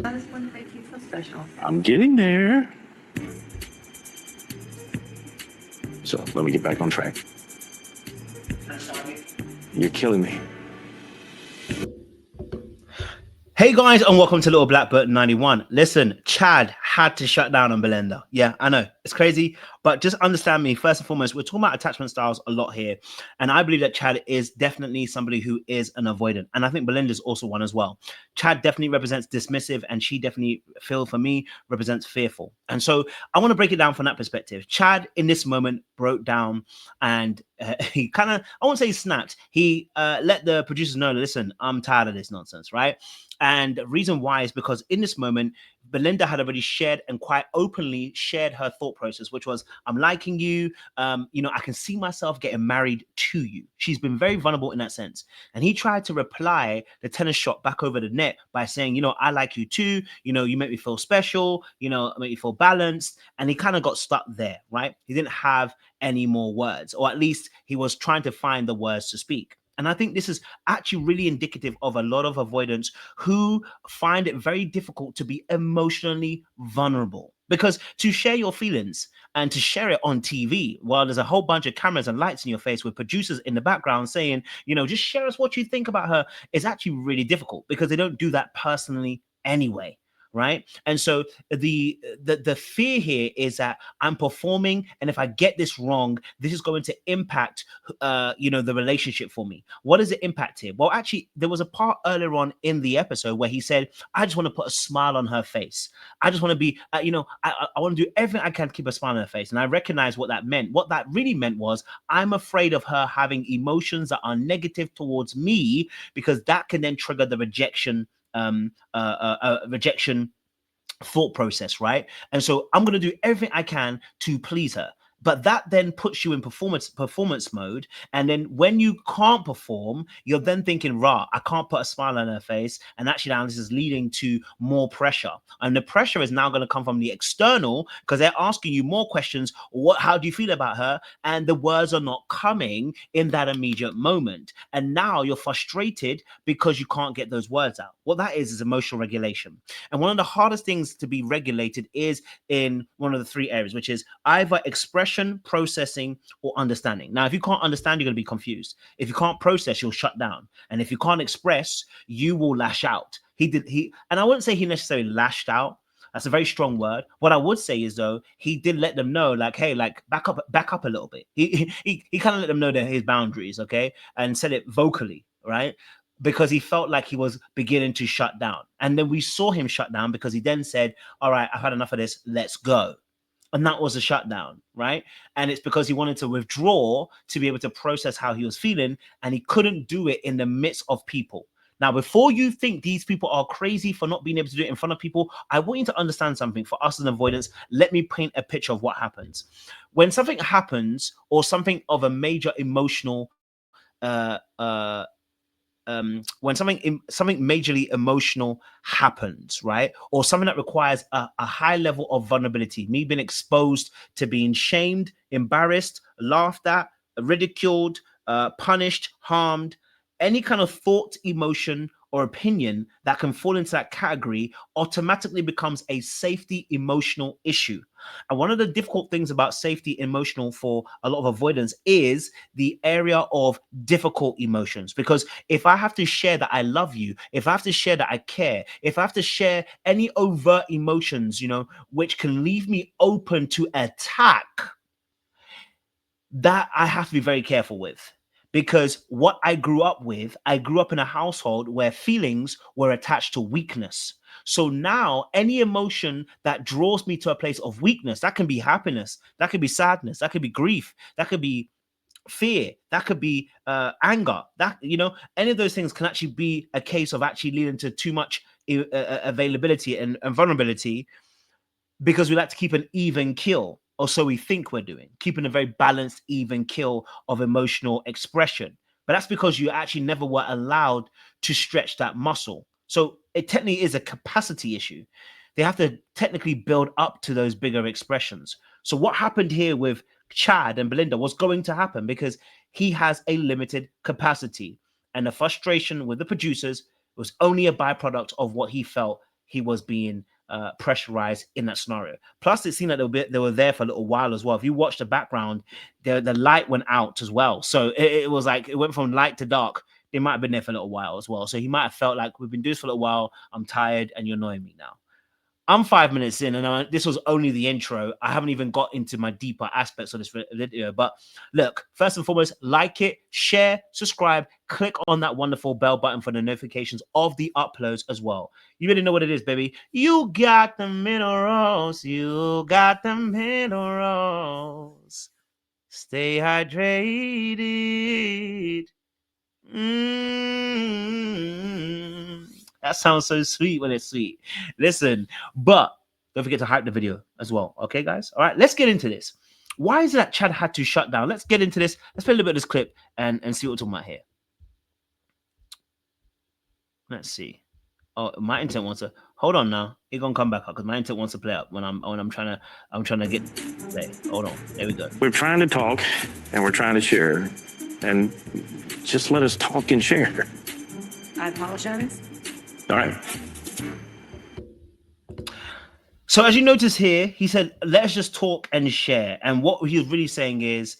I just want to make you feel special. I'm getting there. So let me get back on track. You're killing me. Hey guys, and welcome to Little Blackbird 91. Listen, Chad had to shut down on Belynda. Yeah, I know it's crazy, but just understand me. First and foremost, we're talking about attachment styles a lot here, and I believe that Chad is definitely somebody who is an avoidant, and I think Belynda is also one as well. Chad definitely represents dismissive, and she definitely, for me, represents fearful. And so I want to break it down from that perspective. Chad, in this moment, broke down, and he kind of, I won't say he snapped. He let the producers know, listen, I'm tired of this nonsense, right? And the reason why is because in this moment, Belynda had already shared and quite openly shared her thought process, which was, I'm liking you. I can see myself getting married to you. She's been very vulnerable in that sense. And he tried to reply the tennis shot back over the net by saying, I like you too. You make me feel special, make me feel balanced. And he kind of got stuck there, right? He didn't have any more words, or at least he was trying to find the words to speak. And I think this is actually really indicative of a lot of avoidants who find it very difficult to be emotionally vulnerable. Because to share your feelings and to share it on TV, while there's a whole bunch of cameras and lights in your face with producers in the background saying, just share us what you think about her, is actually really difficult because they don't do that personally anyway. Right. And so the fear here is that I'm performing, and if I get this wrong, this is going to impact the relationship for me. What does it impact here? Well, actually, there was a part earlier on in the episode where he said, I just want to put a smile on her face. I just want to be, I want to do everything I can to keep a smile on her face. And I recognize what that meant. What that really meant was, I'm afraid of her having emotions that are negative towards me, because that can then trigger the rejection thought process, right? And so I'm going to do everything I can to please her. But that then puts you in performance mode. And then when you can't perform, you're then thinking, rah, I can't put a smile on her face. And actually now this is leading to more pressure. And the pressure is now going to come from the external, because they're asking you more questions. How do you feel about her? And the words are not coming in that immediate moment. And now you're frustrated because you can't get those words out. What that is emotional regulation. And one of the hardest things to be regulated is in one of the three areas, which is either expression, processing, or understanding. Now, if you can't understand, you're going to be confused. If you can't process, you'll shut down. And if you can't express, you will lash out. And I wouldn't say he necessarily lashed out. That's a very strong word. What I would say is, though, he did let them know, like, hey, like, back up a little bit. He kind of let them know that his boundaries, okay, and said it vocally, right? Because he felt like he was beginning to shut down. And then we saw him shut down because he then said, all right, I've had enough of this, let's go. And that was a shutdown, right? And it's because he wanted to withdraw to be able to process how he was feeling, and he couldn't do it in the midst of people. Now, before you think these people are crazy for not being able to do it in front of people, I want you to understand something. For us as avoidance, let me paint a picture of what happens. When something happens, or something of a major emotional when something majorly emotional happens, right? Or something that requires a high level of vulnerability, me being exposed to being shamed, embarrassed, laughed at, ridiculed, punished, harmed, any kind of thought, emotion, or opinion that can fall into that category automatically becomes a safety emotional issue. And one of the difficult things about safety emotional for a lot of avoidance is the area of difficult emotions. Because if I have to share that I love you, if I have to share that I care, if I have to share any overt emotions, which can leave me open to attack, that I have to be very careful with. Because what I grew up in a household where feelings were attached to weakness. So now any emotion that draws me to a place of weakness, that can be happiness, that could be sadness, that could be grief, that could be fear, that could be anger, that, any of those things can actually be a case of actually leading to too much availability and vulnerability, because we like to keep an even kill. Or so we think we're doing, keeping a very balanced, even kill of emotional expression. But that's because you actually never were allowed to stretch that muscle. So it technically is a capacity issue. They have to technically build up to those bigger expressions. So what happened here with Chad and Belynda was going to happen because he has a limited capacity. And the frustration with the producers was only a byproduct of what he felt he was being pressurized in that scenario. Plus, it seemed like they were there for a little while as well. If you watch the background, the light went out as well. So it was like it went from light to dark. They might have been there for a little while as well. So he might have felt like, we've been doing this for a little while. I'm tired and you're annoying me now. I'm 5 minutes in, and this was only the intro. I haven't even got into my deeper aspects of this video. But look, first and foremost, like it, share, subscribe, click on that wonderful bell button for the notifications of the uploads as well. You already know what it is, baby. You got the minerals. You got the minerals. Stay hydrated. That sounds so sweet when it's sweet. Listen, but don't forget to hype the video as well. Okay, guys? All right, let's get into this. Why is it that Chad had to shut down? Let's get into this. Let's play a little bit of this clip and see what we're talking about here. Let's see. Oh, my internet wants to hold on now. It's gonna come back up because my internet wants to play up when I'm trying to get play. Hold on. There we go. We're trying to talk and we're trying to share. And just let us talk and share. I apologize. All right. So as you notice here, he said, let's just talk and share. And what he was really saying is,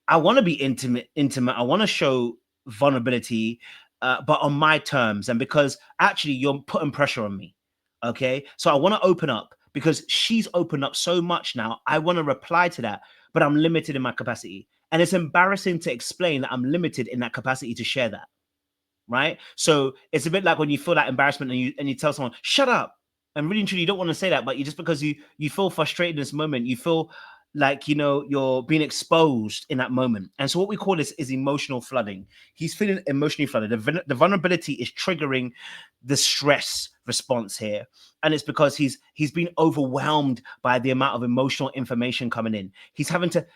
I want to be intimate. I want to show vulnerability, but on my terms. And because actually you're putting pressure on me. Okay. So I want to open up because she's opened up so much now. I want to reply to that, but I'm limited in my capacity. And it's embarrassing to explain that I'm limited in that capacity to share that, right? So it's a bit like when you feel that embarrassment and you tell someone, shut up. And really and truly, you don't want to say that, but you just because you feel frustrated in this moment, you feel like, you know, you're being exposed in that moment. And so what we call this is emotional flooding. He's feeling emotionally flooded. The vulnerability is triggering the stress response here. And it's because he's been overwhelmed by the amount of emotional information coming in. He's having to...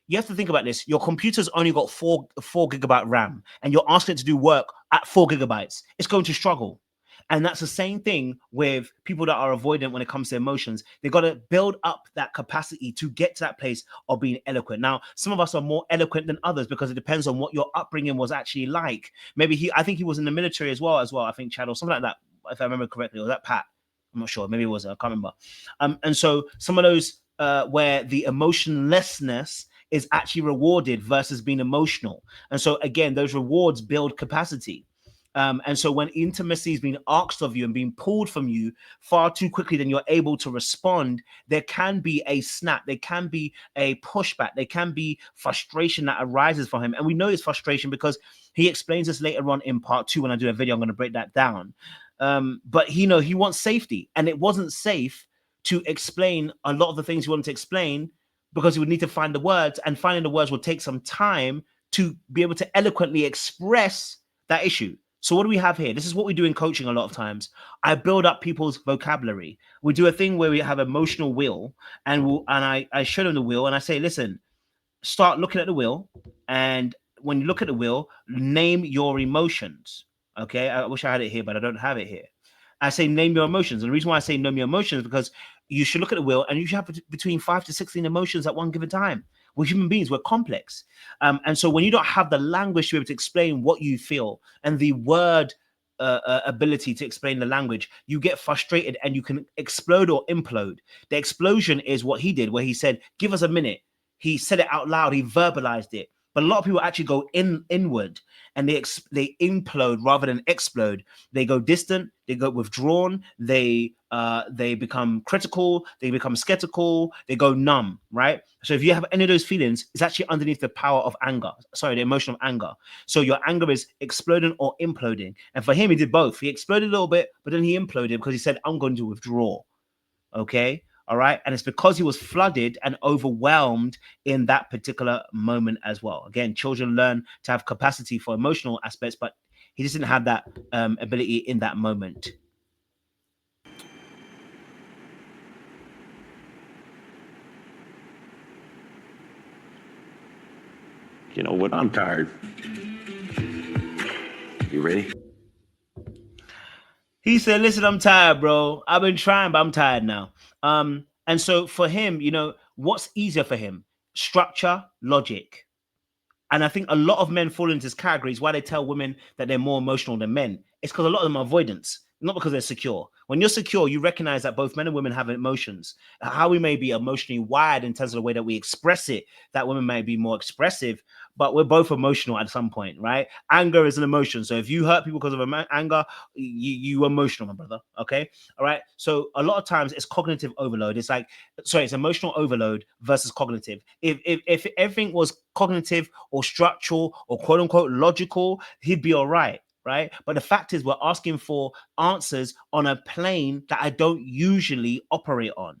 You have to think about this. Your computer's only got 4 gigabyte RAM, and you're asking it to do work at 4 gigabytes. It's going to struggle. And that's the same thing with people that are avoidant when it comes to emotions. They got to build up that capacity to get to that place of being eloquent. Now, some of us are more eloquent than others because it depends on what your upbringing was actually like. Maybe I think he was in the military as well. I think Chad or something like that, if I remember correctly, or was that Pat? I'm not sure. Maybe it was. I can't remember. And so some of those where the emotionlessness is actually rewarded versus being emotional. And so again, those rewards build capacity. And so when intimacy is being asked of you and being pulled from you far too quickly than you're able to respond, there can be a snap, there can be a pushback, there can be frustration that arises for him. And we know it's frustration because he explains this later on in part 2. When I do a video, I'm going to break that down. But he wants safety, and it wasn't safe to explain a lot of the things he wanted to explain because he would need to find the words, and finding the words would take some time to be able to eloquently express that issue. So what do we have here? This is what we do in coaching a lot of times. I build up people's vocabulary. We do a thing where we have emotional wheel, and I show them the wheel and I say, listen, start looking at the wheel. And when you look at the wheel, name your emotions. Okay. I wish I had it here, but I don't have it here. I say, name your emotions. And the reason why I say name your emotions is because you should look at the wheel and you should have between 5 to 16 emotions at one given time. We're human beings, we're complex. And so when you don't have the language to be able to explain what you feel and the word ability to explain the language, you get frustrated and you can explode or implode. The explosion is what he did, where he said, give us a minute. He said it out loud, he verbalized it. But a lot of people actually go inward and they implode rather than explode. They go distant, they go withdrawn, they become critical, they become skeptical, they go numb, right? So if you have any of those feelings, it's actually underneath the power of anger. Sorry, the emotion of anger. So your anger is exploding or imploding. And for him, he did both. He exploded a little bit, but then he imploded because he said, I'm going to withdraw. Okay. All right. And it's because he was flooded and overwhelmed in that particular moment as well. Again, children learn to have capacity for emotional aspects, but he just didn't have that ability in that moment. You know what? I'm tired. You ready? He said, listen, I'm tired, bro. I've been trying, but I'm tired now. And so for him, you know, what's easier for him? Structure, logic. And I think a lot of men fall into this category. Is why they tell women that they're more emotional than men. It's because a lot of them are avoidance. not because they're secure. When you're secure, you recognize that both men and women have emotions. How we may be emotionally wired in terms of the way that we express it, that women may be more expressive, but we're both emotional at some point, right? Anger is an emotion. So if you hurt people because of anger, you emotional, my brother. Okay. All right. So a lot of times it's cognitive overload. It's like, sorry, it's emotional overload versus cognitive. If everything was cognitive or structural or quote unquote logical, he'd be all right. Right. But the fact is, we're asking for answers on a plane that I don't usually operate on.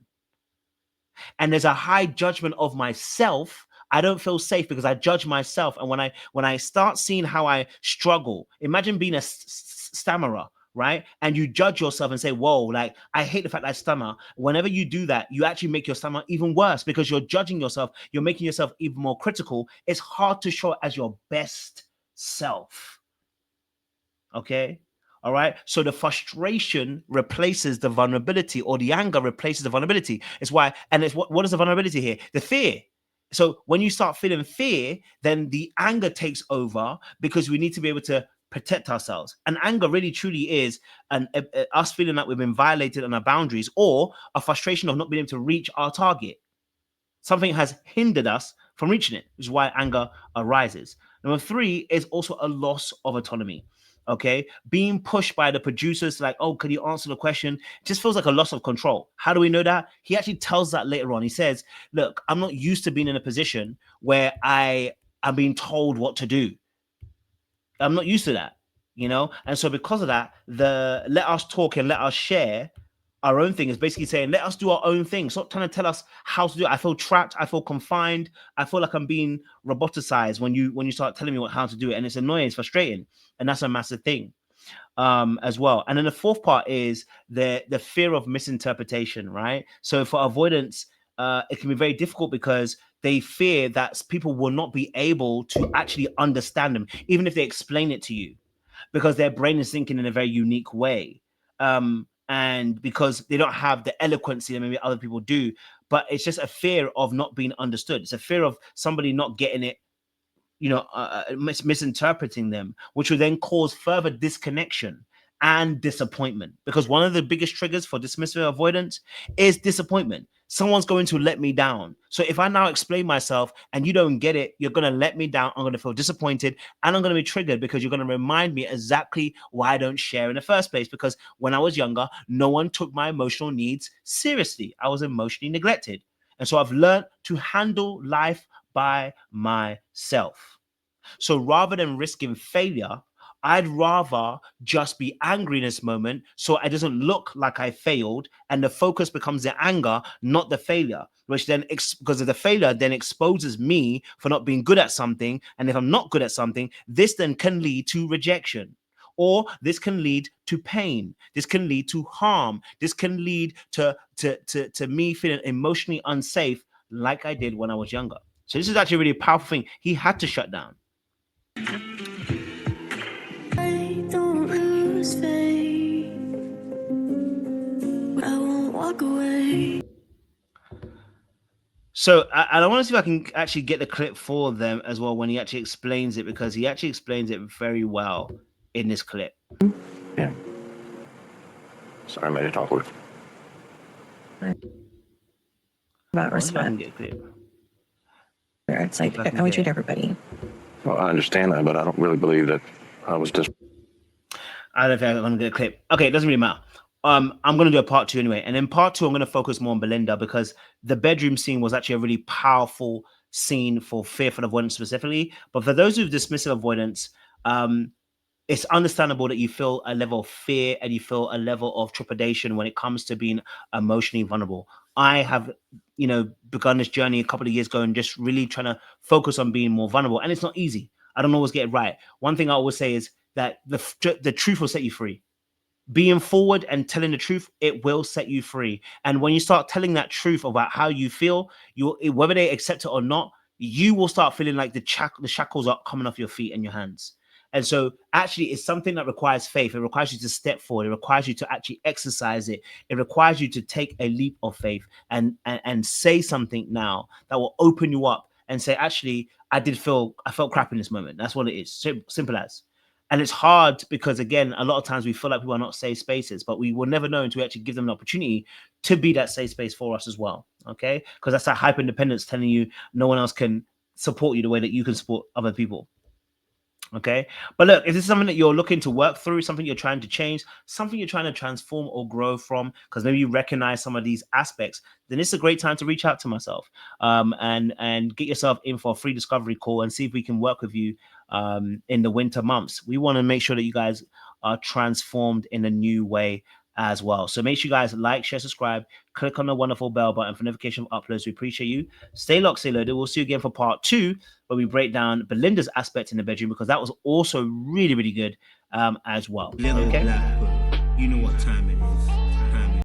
And there's a high judgment of myself. I don't feel safe because I judge myself. And when I start seeing how I struggle, imagine being a stammerer, right? And you judge yourself and say, whoa, like, I hate the fact that I stammer. Whenever you do that, you actually make your stammer even worse because you're judging yourself. You're making yourself even more critical. It's hard to show it as your best self. Okay. All right. So the frustration replaces the vulnerability, or the anger replaces the vulnerability. It's why, and it's what is the vulnerability here? The fear. So when you start feeling fear, then the anger takes over because we need to be able to protect ourselves. And anger really truly is us feeling like we've been violated on our boundaries, or a frustration of not being able to reach our target. Something has hindered us from reaching it, which is why anger arises. Number 3 is also a loss of autonomy. Okay, being pushed by the producers, like, oh, can you answer the question? Just feels like a loss of control. How do we know that? He actually tells that later on. He says, look, I'm not used to being in a position where I am being told what to do. I'm not used to that, you know? And so because of that, the let us talk and let us share our own thing is basically saying, let us do our own thing. Stop trying to tell us how to do it. I feel trapped. I feel confined. I feel like I'm being roboticized when you start telling me how to do it. And it's annoying, it's frustrating. And that's a massive thing as well. And then the 4th part is the fear of misinterpretation, right? So for avoidance, it can be very difficult because they fear that people will not be able to actually understand them, even if they explain it to you, because their brain is thinking in a very unique way. And because they don't have the eloquency that maybe other people do, but it's just a fear of not being understood. It's a fear of somebody not getting it, misinterpreting them, which will then cause further disconnection and disappointment. Because one of the biggest triggers for dismissive avoidance is disappointment. Someone's going to let me down. So if I now explain myself and you don't get it, you're going to let me down. I'm going to feel disappointed and I'm going to be triggered because you're going to remind me exactly why I don't share in the first place. Because when I was younger, no one took my emotional needs seriously. I was emotionally neglected. And so I've learned to handle life by myself. So rather than risking failure, I'd rather just be angry in this moment so it doesn't look like I failed, and the focus becomes the anger, not the failure, which then, because of the failure, then exposes me for not being good at something. And if I'm not good at something, this then can lead to rejection. Or this can lead to pain. This can lead to harm. This can lead to me feeling emotionally unsafe like I did when I was younger. So this is actually a really powerful thing. He had to shut down. I don't lose faith. I won't walk away. So I want to see if I can actually get the clip for them as well when he actually explains it, because he actually explains it very well in this clip. Yeah. Sorry, I made it awkward. About Let's see if I can respect. get a clip. Where it's like, If I can how we get treat it. everybody. Well, I understand that, but I don't really believe that I was just. I don't think I'm gonna get a clip. Okay, it doesn't really matter. I'm gonna do a part 2 anyway, and in part 2 I'm gonna focus more on Belynda, because the bedroom scene was actually a really powerful scene for fearful avoidance specifically. But for those who've dismissive avoidance, it's understandable that you feel a level of fear and you feel a level of trepidation when it comes to being emotionally vulnerable. I have, begun this journey a couple of years ago and just really trying to focus on being more vulnerable. And it's not easy. I don't always get it right. One thing I always say is that the truth will set you free. Being forward and telling the truth, it will set you free. And when you start telling that truth about how you feel, whether they accept it or not, you will start feeling like the shackles are coming off your feet and your hands. And so actually it's something that requires faith. It requires you to step forward. It requires you to actually exercise it. It requires you to take a leap of faith and say something now that will open you up and say, actually, I felt crap in this moment. That's what it is. Simple as. And it's hard because, again, a lot of times we feel like people are not safe spaces, but we will never know until we actually give them an opportunity to be that safe space for us as well. Okay, because that's that hyper independence telling you no one else can support you the way that you can support other people. Okay, but look, if this is something that you're looking to work through, something you're trying to change, something you're trying to transform or grow from, because maybe you recognize some of these aspects, then it's a great time to reach out to myself and get yourself in for a free discovery call and see if we can work with you in the winter months. We want to make sure that you guys are transformed in a new way as well. So make sure you guys like, share, subscribe, click on the wonderful bell button for notification of uploads. We appreciate you. Stay locked, stay loaded. We'll see you again for part 2, where we break down Belynda's aspect in the bedroom, because that was also really, really good as well. Okay? You know what time it is.